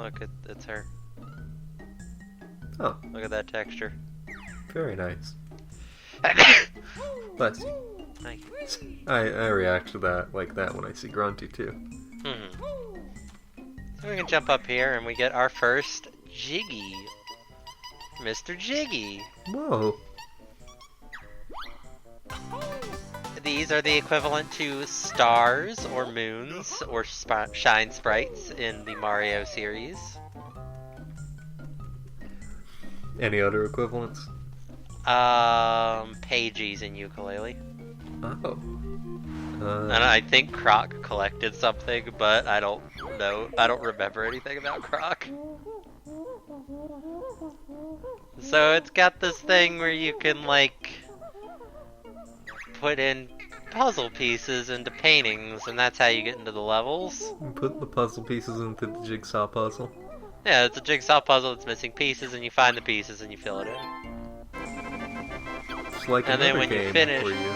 Look, it's her. Oh. Look at that texture. Very nice. Bless you. Thank you. I react to that like that when I see Grunty too. So we can jump up here and we get our first Jiggy. Mr. Jiggy. Whoa. These are the equivalent to stars or moons or shine sprites in the Mario series. Any other equivalents? Pages in ukulele. Oh. And I think Croc collected something, but I don't know. I don't remember anything about Croc. So it's got this thing where you can, like, put in puzzle pieces into paintings, and that's how you get into the levels. Put the puzzle pieces into the jigsaw puzzle. Yeah, it's a jigsaw puzzle that's missing pieces, and you find the pieces and you fill it in. It's like And then another when you game finish- where you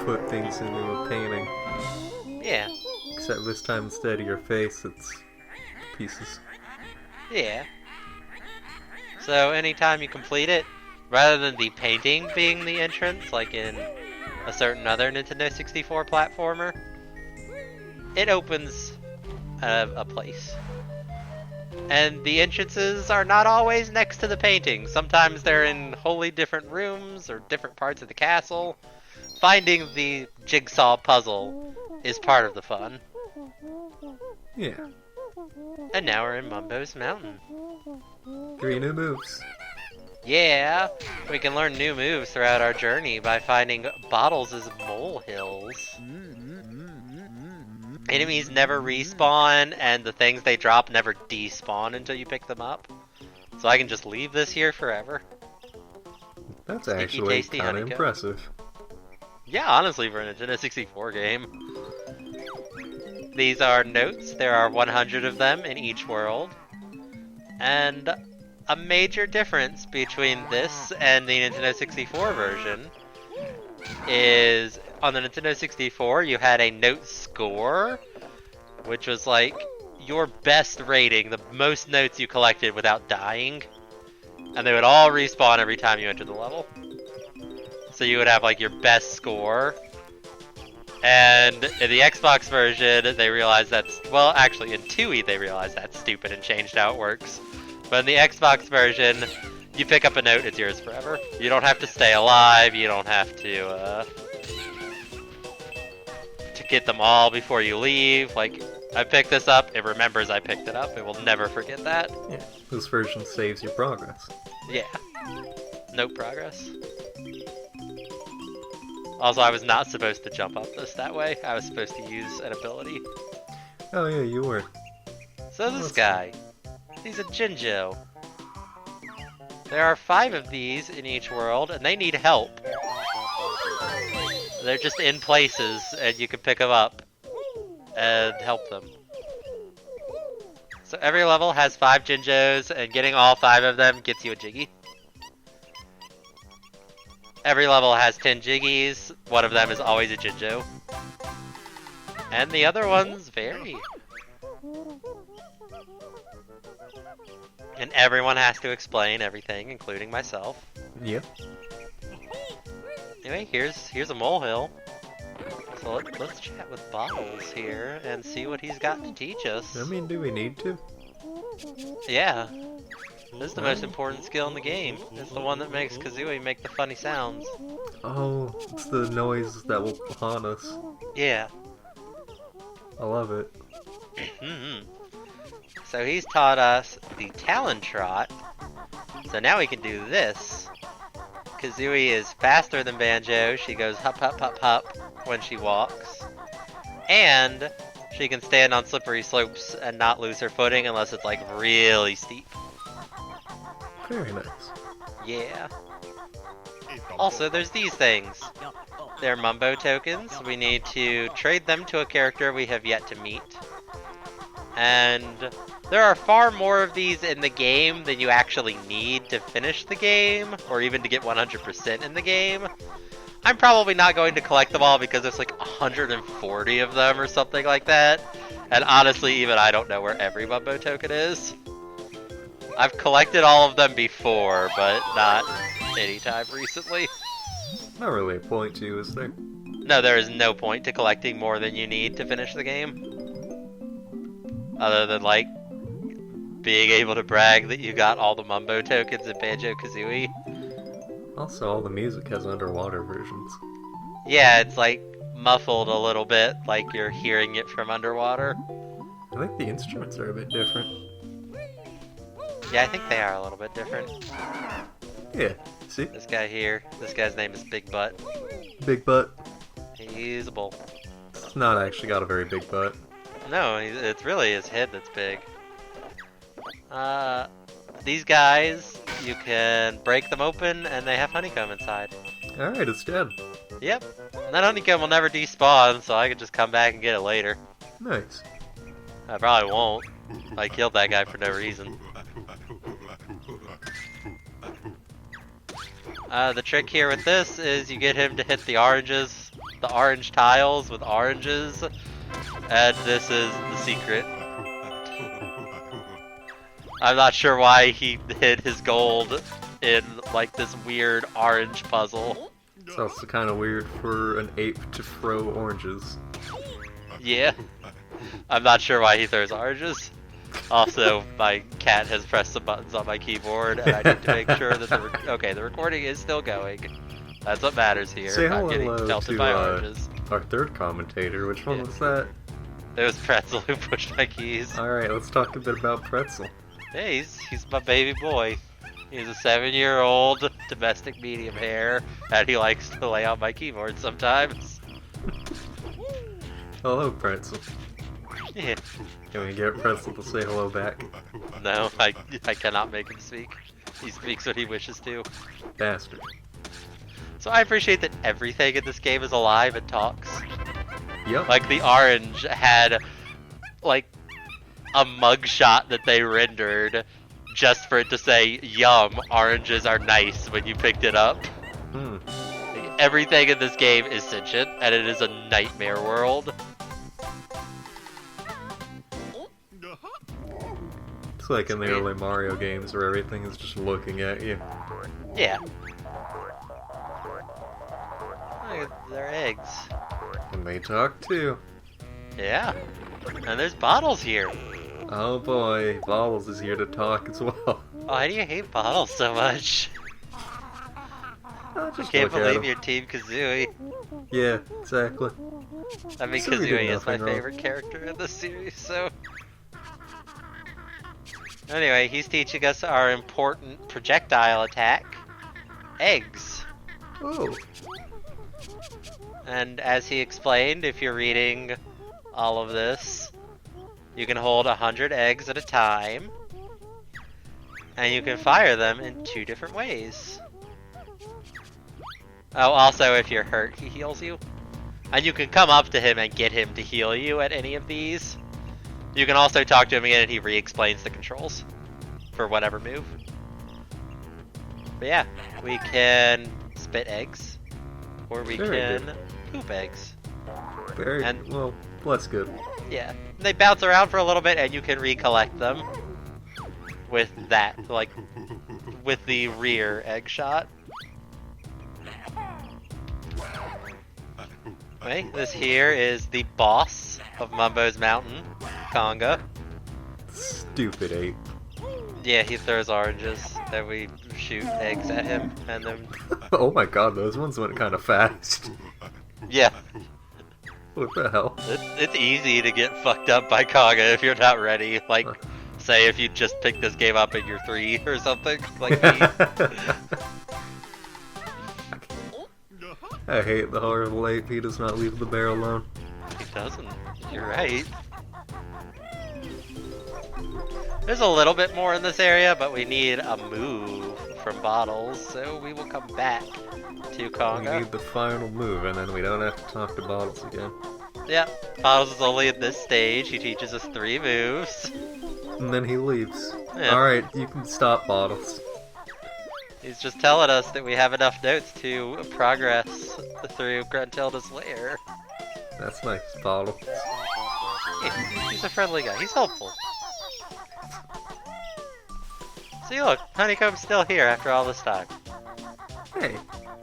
put things into a painting. Yeah. Except this time instead of your face, it's pieces. Yeah. So anytime you complete it, rather than the painting being the entrance, like in a certain other Nintendo 64 platformer, it opens a place. And the entrances are not always next to the painting. Sometimes they're in wholly different rooms or different parts of the castle. Finding the jigsaw puzzle is part of the fun. Yeah. And now we're in Mumbo's Mountain. 3 new moves. Yeah, we can learn new moves throughout our journey by finding bottles as molehills. Enemies never respawn, and the things they drop never despawn until you pick them up. So I can just leave this here forever. That's Sticky, actually tasty kind of honeycomb. impressive. Yeah, honestly, for a Nintendo 64 game. These are notes. There are 100 of them in each world. And a major difference between this and the Nintendo 64 version is on the Nintendo 64 you had a note score, which was like your best rating, the most notes you collected without dying, and they would all respawn every time you entered the level. So you would have like your best score. And in the Xbox version they realized that's, well, actually in 2E they realized that's stupid and changed how it works. But in the Xbox version, you pick up a note, it's yours forever. You don't have to stay alive, you don't have to get them all before you leave. Like, I picked this up, it remembers I picked it up, it will never forget that. Yeah. This version saves your progress. Yeah. No progress. Also, I was not supposed to jump up this that way, I was supposed to use an ability. Oh yeah, you were. So this guy, he's a Jinjo. There are 5 of these in each world, and they need help. They're just in places, and you can pick them up and help them. So every level has 5 Jinjos, and getting all 5 of them gets you a Jiggy. Every level has 10 Jiggies, one of them is always a Jinjo. And the other ones vary. And everyone has to explain everything, including myself. Yep. Anyway, here's a molehill. So let's chat with Bottles here and see what he's got to teach us. I mean, do we need to? Yeah. This is the most important skill in the game. It's the one that makes Kazooie make the funny sounds. Oh, it's the noise that will haunt us. Yeah. I love it. So he's taught us the Talon Trot. So now we can do this. Kazooie is faster than Banjo. She goes hup hup hup hup when she walks. And she can stand on slippery slopes and not lose her footing unless it's like really steep. Very nice. Yeah. Also, there's these things. They're Mumbo tokens. We need to trade them to a character we have yet to meet. And there are far more of these in the game than you actually need to finish the game, or even to get 100% in the game. I'm probably not going to collect them all because there's like 140 of them or something like that. And honestly, even I don't know where every Mumbo token is. I've collected all of them before, but not anytime recently. Not really a point to you, is there? No, there is no point to collecting more than you need to finish the game. Other than, like, being able to brag that you got all the Mumbo tokens in Banjo-Kazooie. Also, all the music has underwater versions. Yeah, it's, like, muffled a little bit, like you're hearing it from underwater. I think the instruments are a bit different. Yeah, I think they are a little bit different. Yeah, see? This guy here, this guy's name is Big Butt. Big butt. He's a bull. It's not actually got a very big butt. No, it's really his head that's big. These guys, you can break them open and they have honeycomb inside. Alright, it's dead. Yep. And that honeycomb will never despawn, so I can just come back and get it later. Nice. I probably won't. I killed that guy for no reason. The trick here with this is you get him to hit the oranges, the orange tiles with oranges, and this is the secret. I'm not sure why he hid his gold in like this weird orange puzzle. It's also kind of weird for an ape to throw oranges. Yeah. I'm not sure why he throws oranges. Also, my cat has pressed some buttons on my keyboard, and I need to make sure that the recording is still going. That's what matters here. Say I'm getting hello pelted to by oranges. our third commentator. Which one Yeah. was that? It was Pretzel who pushed my keys. Alright, let's talk a bit about Pretzel. Hey, he's my baby boy. He's a 7-year-old domestic medium hair, and he likes to lay on my keyboard sometimes. Hello, Pretzel. Yeah. Can we get Pretzel to say hello back? No, I cannot make him speak. He speaks when he wishes to. Bastard. So I appreciate that everything in this game is alive and talks. Yep. Like the orange had, like, a mugshot that they rendered just for it to say, "Yum, oranges are nice" when you picked it up. Like, everything in this game is sentient, and it is a nightmare world. It's like in the early Mario games where everything is just looking at you. Yeah. Look, they're eggs. And they talk too. Yeah. And there's bottles here. Oh boy, Bottles is here to talk as well. Why do you hate bottles so much? Oh, I just can't look at believe him. you're Team Kazooie. Yeah, exactly. I mean, So we did Kazooie is my nothing wrong. favorite character in this series, so... Anyway, he's teaching us our important projectile attack. Eggs. Oh, And as he explained, if you're reading all of this, you can hold 100 eggs at a time. And you can fire them in 2 different ways. Oh, also if you're hurt, he heals you. And you can come up to him and get him to heal you at any of these. You can also talk to him again and he re-explains the controls for whatever move. But yeah, we can spit eggs, or we Very can good. poop eggs. very And- well. That's good. Yeah, they bounce around for a little bit and you can recollect them with that, like, with the rear egg shot. Okay, this here is the boss of Mumbo's Mountain, Conga. Stupid ape. Yeah, he throws oranges, and we shoot eggs at him, and then... Oh my god, those ones went kind of fast. Yeah, What the hell? it's easy to get fucked up by Conga if you're not ready. Like, say if you just picked this game up and you're 3 or something, like me. I hate the horrible ape. He does not leave the bear alone. He doesn't. You're right. There's a little bit more in this area, but we need a move from Bottles, so we will come back to We Conga. need the final move, and then we don't have to talk to Bottles again. Yeah, Bottles is only at this stage. He teaches us 3 moves. And then he leaves. Yeah. Alright, you can stop, Bottles. He's just telling us that we have enough notes to progress through Gruntilda's lair. That's nice, Bottles. Yeah, he's a friendly guy. He's helpful. See, look, Honeycomb's still here after all this time. Hey.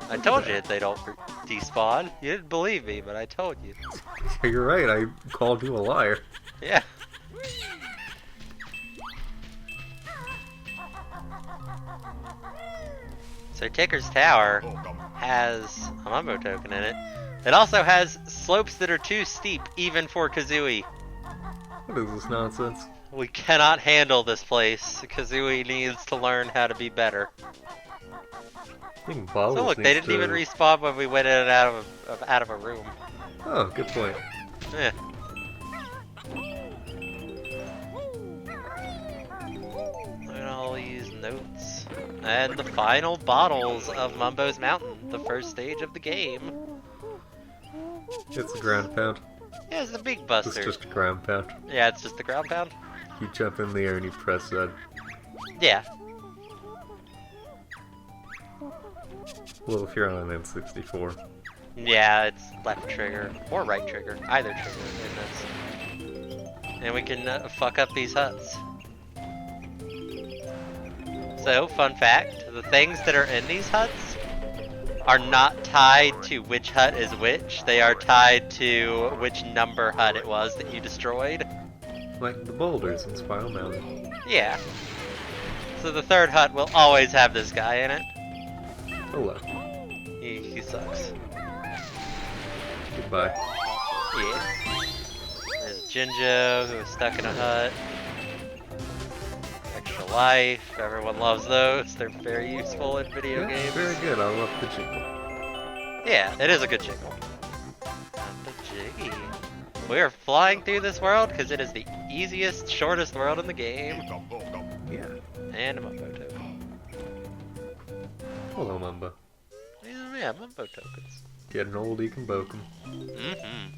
I told you they don't despawn. You didn't believe me, but I told you. You're right, I called you a liar. Yeah. So Ticker's Tower has a Mumbo token in it. It also has slopes that are too steep, even for Kazooie. What is this nonsense? We cannot handle this place. Kazooie needs to learn how to be better. I think Bubbles So look, they didn't even respawn when we went in and out of a room. Oh, good point. Yeah. Look at all these notes. And the final bottles of Mumbo's Mountain, the first stage of the game. It's a ground pound. Yeah, it's the Big Buster. It's just a ground pound. Yeah, it's just the ground pound. You jump in the air and you press that. Yeah. Well, if you're on an N64. Yeah, it's left trigger or right trigger, either trigger in this. And we can fuck up these huts. So, fun fact, the things that are in these huts are not tied to which hut is which, they are tied to which number hut it was that you destroyed. Like the boulders in Spiral Mountain. Yeah. So the third hut will always have this guy in it. Hello. He sucks. Goodbye. Yeah. There's Jinjo, who is stuck in a hut. Extra life, everyone loves those. They're very useful in video games. Very good, I love the jingle. Yeah, it is a good jingle. And the jiggy. We are flying through this world because it is the easiest, shortest world in the game. Yeah. And a Mumbo token. Hello, Mumbo. Yeah, Mumbo tokens. Getting old, you can boke 'em. Mm-hmm.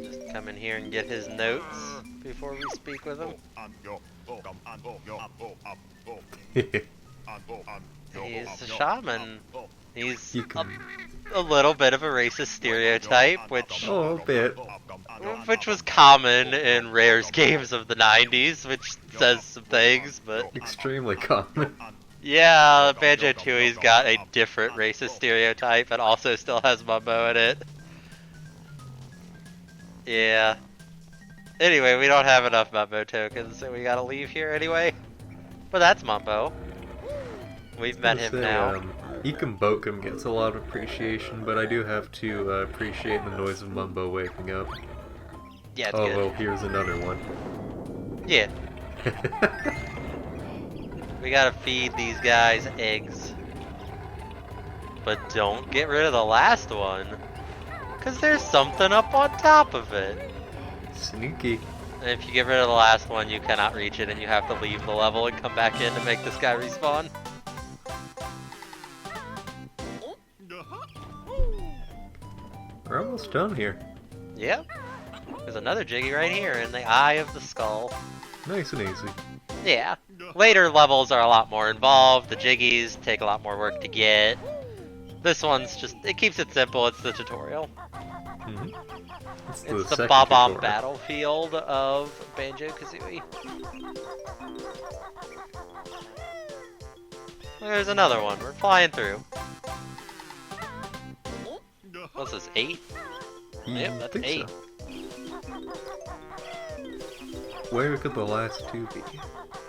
Just come in here and get his notes before we speak with him. He's a shaman. He's a little bit of a racist stereotype, which Oh, a bit. was common in Rare's games of the 90s, which says some things, but Extremely common. yeah, Banjo-Tooie's got a different racist stereotype and also still has Mumbo in it. Yeah. Anyway, we don't have enough Mumbo tokens, so we gotta leave here anyway. But that's Mumbo. We've met him now. Ekum Bokum gets a lot of appreciation, but I do have to appreciate the noise of Mumbo waking up. Yeah, it's Oh, good. well, here's another one. Yeah. We gotta feed these guys eggs. But don't get rid of the last one. Cause there's something up on top of it. Sneaky. And if you get rid of the last one, you cannot reach it and you have to leave the level and come back in to make this guy respawn. We're almost done here. Yep. There's another Jiggy right here in the eye of the skull. Nice and easy. Yeah. Later levels are a lot more involved. The Jiggies take a lot more work to get. This one's just, it keeps it simple. It's the tutorial. Mm-hmm. It's second the Bob-omb tutorial. battlefield of Banjo-Kazooie. There's another one. We're flying through. What's this, 8? Yep, that's Think 8. so. Where could the last two be?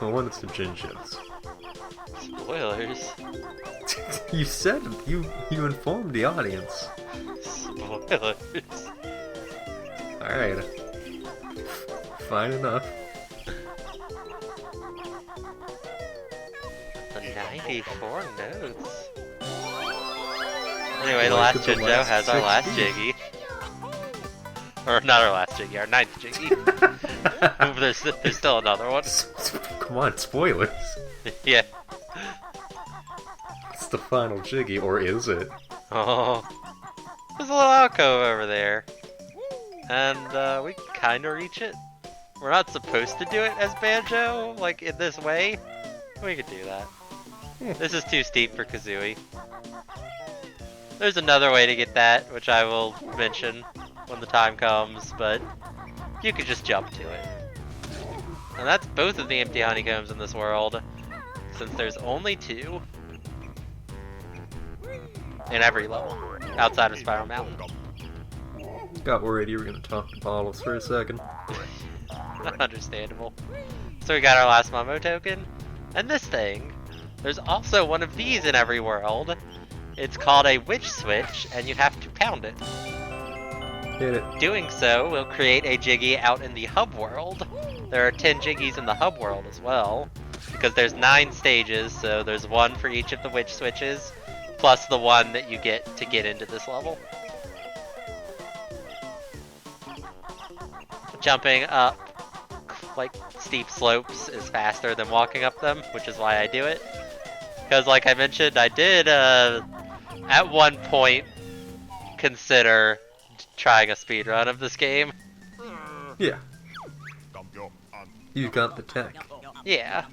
Well, one is the Jinjos. Spoilers. You said it. You informed the audience. Spoilers. Alright. Fine enough. The 94 notes. Anyway, the Why last could the Jinjo last has our six last be? Jiggy. Or not our last Jiggy, our 9th Jiggy. there's still another one. Come on, spoilers. Yeah. It's the final Jiggy, or is it? Oh. There's a little alcove over there. And we kind of reach it. We're not supposed to do it as Banjo, like in this way. We could do that. Yeah. This is too steep for Kazooie. There's another way to get that, which I will mention when the time comes, but you could just jump to it. And that's both of the empty honeycombs in this world, since there's only 2 in every level, outside of Spiral Mountain. Got worried you were gonna talk to bottles for a second. Understandable. So we got our last Mumbo token, and this thing, there's also one of these in every world. It's called a witch switch, and you have to pound it. Hit it. Doing so will create a Jiggy out in the hub world. There are 10 Jiggies in the hub world as well, because there's 9 stages, so there's 1 for each of the witch switches, plus the 1 that you get to get into this level. Jumping up like steep slopes is faster than walking up them, which is why I do it. Because like I mentioned, I did at one point consider trying a speedrun of this game. Yeah. You got the tech. Yeah.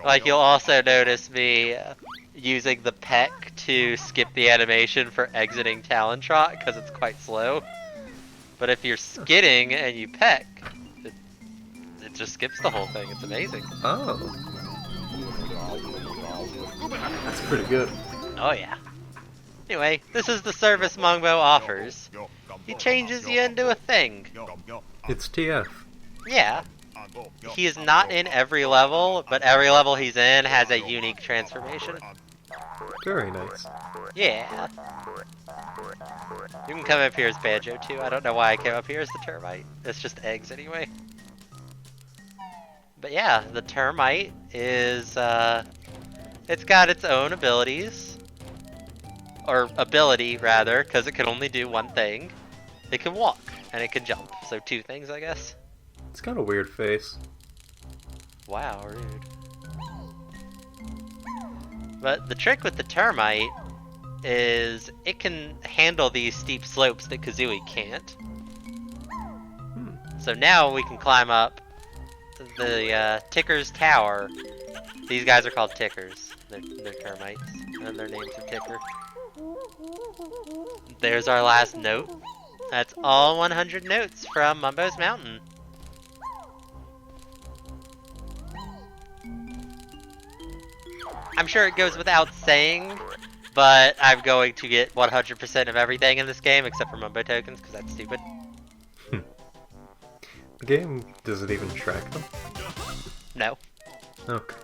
Like you'll also notice me using the peck to skip the animation for exiting Talon Trot because it's quite slow. But if you're skidding and you peck, it just skips the whole thing. It's amazing. Oh. That's pretty good. Oh yeah. Anyway, this is the service Mumbo offers. He changes you into a thing. It's TF. Yeah. He is not in every level, but every level he's in has a unique transformation. Very nice. Yeah. You can come up here as Banjo too. I don't know why I came up here as the Termite. It's just eggs anyway. But yeah, the Termite is, it's got its own abilities. Or ability, rather, because it can only do one thing. It can walk, and it can jump. So 2 things, I guess. It's got a weird face. Wow, rude. But the trick with the Termite is it can handle these steep slopes that Kazooie can't. So now we can climb up the Ticker's Tower. These guys are called Tickers. They're termites, and their names are Ticker. There's our last note. That's all 100 notes from Mumbo's Mountain. I'm sure it goes without saying, but I'm going to get 100% of everything in this game except for Mumbo tokens, because that's stupid. The game doesn't even track them? No. Okay.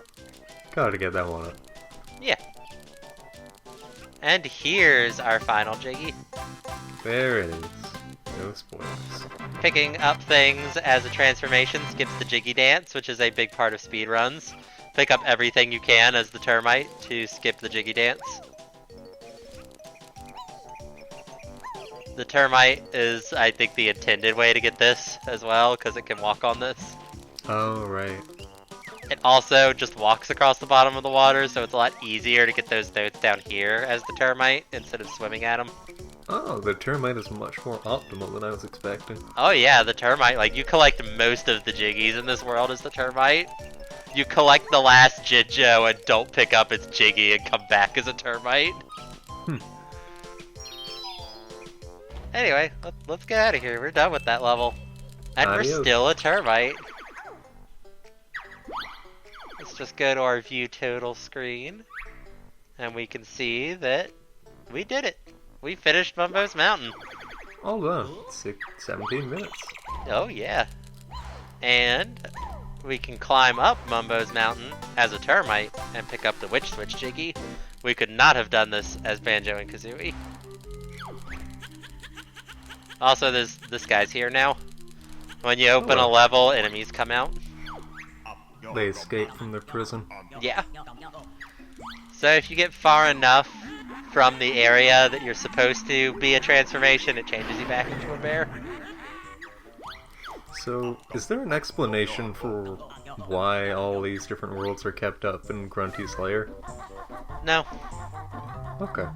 Gotta get that one up. Yeah. And here's our final Jiggy. There it is. No spoilers. Picking up things as a transformation skips the Jiggy dance, which is a big part of speedruns. Pick up everything you can as the Termite to skip the Jiggy dance. The Termite is, I think, the intended way to get this as well, because it can walk on this. Oh, right. It also just walks across the bottom of the water, so it's a lot easier to get those notes down here as the Termite, instead of swimming at them. Oh, the Termite is much more optimal than I was expecting. Oh yeah, the Termite, like, you collect most of the Jiggies in this world as the Termite. You collect the last Jinjo and don't pick up its Jiggy and come back as a Termite. Anyway, let's get out of here. We're done with that level. And Adios. we're still a Termite. Let's just go to our view total screen. And we can see that we did it. We finished Mumbo's Mountain. All done. 17 minutes. Oh yeah. And we can climb up Mumbo's Mountain as a Termite and pick up the Witch Switch Jiggy. We could not have done this as Banjo and Kazooie. Also, this guy's here now. When you open a level, enemies come out. They escape from their prison. Yeah. So if you get far enough from the area that you're supposed to be a transformation, it changes you back into a bear. So, is there an explanation for why all these different worlds are kept up in Grunty's lair? No. Okay.